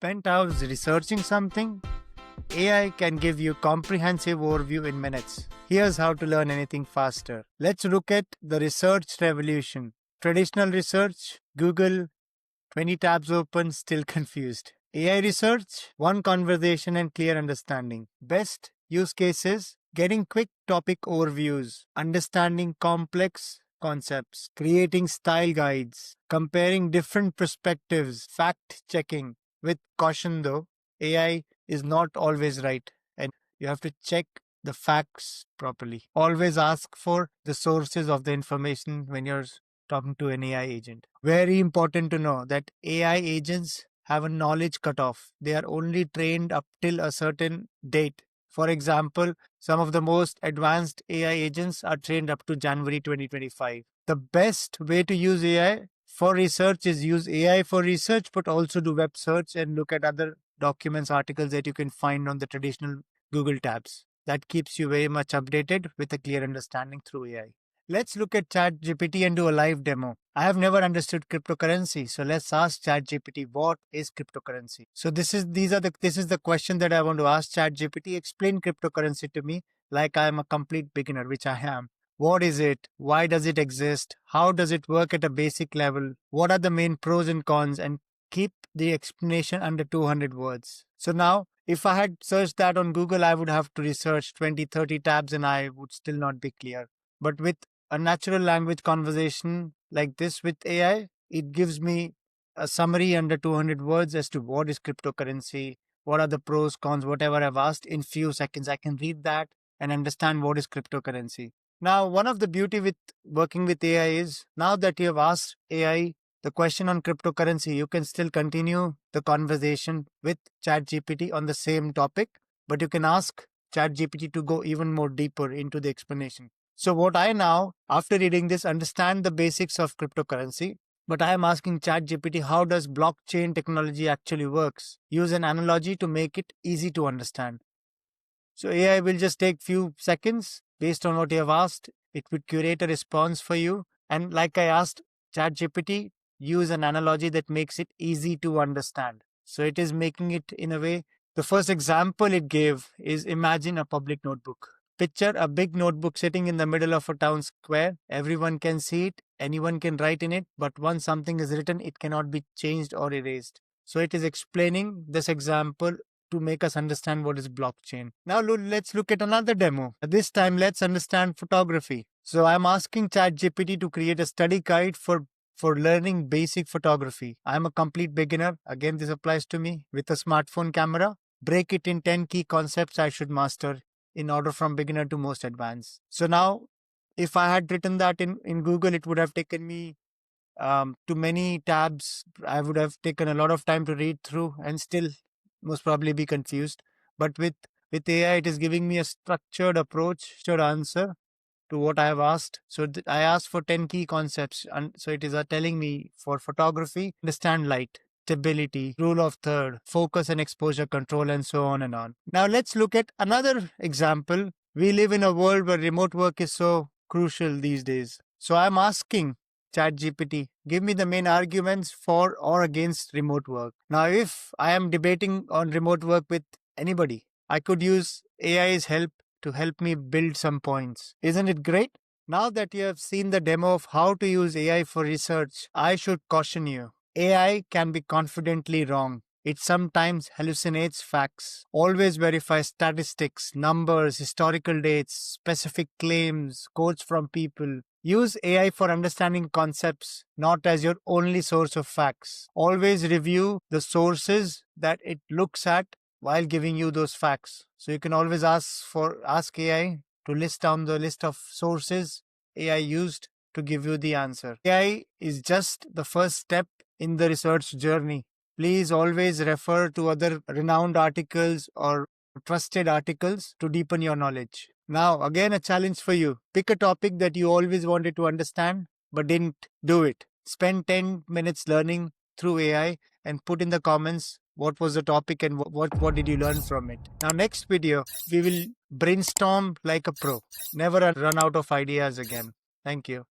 Spent hours researching something? AI can give you comprehensive overview in minutes. Here's how to learn anything faster. Let's look at the research revolution. Traditional research, Google, 20 tabs open, still confused. AI research, one conversation and clear understanding. Best use cases, getting quick topic overviews, understanding complex concepts, creating style guides, comparing different perspectives, fact checking. With caution though, AI is not always right and you have to check the facts properly. Always ask for the sources of the information when you're talking to an AI agent. Very important to know that AI agents have a knowledge cutoff. They are only trained up till a certain date. For example, some of the most advanced AI agents are trained up to January 2025. The best way to use AI for research is use AI for research, but also do web search and look at other documents, articles that you can find on the traditional Google tabs. That keeps you very much updated with a clear understanding through AI. Let's look at ChatGPT and do a live demo. I have never understood cryptocurrency, so let's ask ChatGPT what is cryptocurrency. So this is the question that I want to ask ChatGPT. Explain cryptocurrency to me like I am a complete beginner, which I am. What is it? Why does it exist? How does it work at a basic level? What are the main pros and cons? And keep the explanation under 200 words. So now, if I had searched that on Google, I would have to research 20, 30 tabs and I would still not be clear. But with a natural language conversation like this with AI, it gives me a summary under 200 words as to what is cryptocurrency, what are the pros, cons, whatever I've asked. In few seconds, I can read that and understand what is cryptocurrency. Now, one of the beauty with working with AI is now that you have asked AI the question on cryptocurrency, you can still continue the conversation with ChatGPT on the same topic, but you can ask ChatGPT to go even more deeper into the explanation. So what I now, after reading this, understand the basics of cryptocurrency, but I am asking ChatGPT, how does blockchain technology actually works? Use an analogy to make it easy to understand. So AI will just take few seconds based on what you have asked. It would curate a response for you. And like I asked ChatGPT, use an analogy that makes it easy to understand. So it is making it in a way. The first example it gave is imagine a public notebook. Picture a big notebook sitting in the middle of a town square. Everyone can see it. Anyone can write in it. But once something is written, it cannot be changed or erased. So it is explaining this example to make us understand what is blockchain. Now let's look at another demo. This time let's understand photography. So I'm asking ChatGPT to create a study guide for learning basic photography. I'm a complete beginner. Again, this applies to me with a smartphone camera. Break it in 10 key concepts I should master in order from beginner to most advanced. So now, if I had written that in Google, it would have taken me to many tabs. I would have taken a lot of time to read through and still most probably be confused. But with AI, it is giving me a structured approach, structured answer to what I have asked. So I asked for 10 key concepts. And so it is telling me for photography, understand light, stability, rule of third, focus and exposure control, and so on and on. Now let's look at another example. We live in a world where remote work is so crucial these days. So I'm asking ChatGPT, give me the main arguments for or against remote work. Now, if I am debating on remote work with anybody, I could use AI's help to help me build some points. Isn't it great? Now that you have seen the demo of how to use AI for research, I should caution you. AI can be confidently wrong. It sometimes hallucinates facts. Always verify statistics, numbers, historical dates, specific claims, quotes from people. Use AI for understanding concepts, not as your only source of facts. Always review the sources that it looks at while giving you those facts. So you can always ask AI to list down the list of sources AI used to give you the answer. AI is just the first step in the research journey. Please always refer to other renowned articles or trusted articles to deepen your knowledge. Now, again, a challenge for you. Pick a topic that you always wanted to understand but didn't do it. Spend 10 minutes learning through AI and put in the comments what was the topic and what did you learn from it. Now, next video, we will brainstorm like a pro. Never run out of ideas again. Thank you.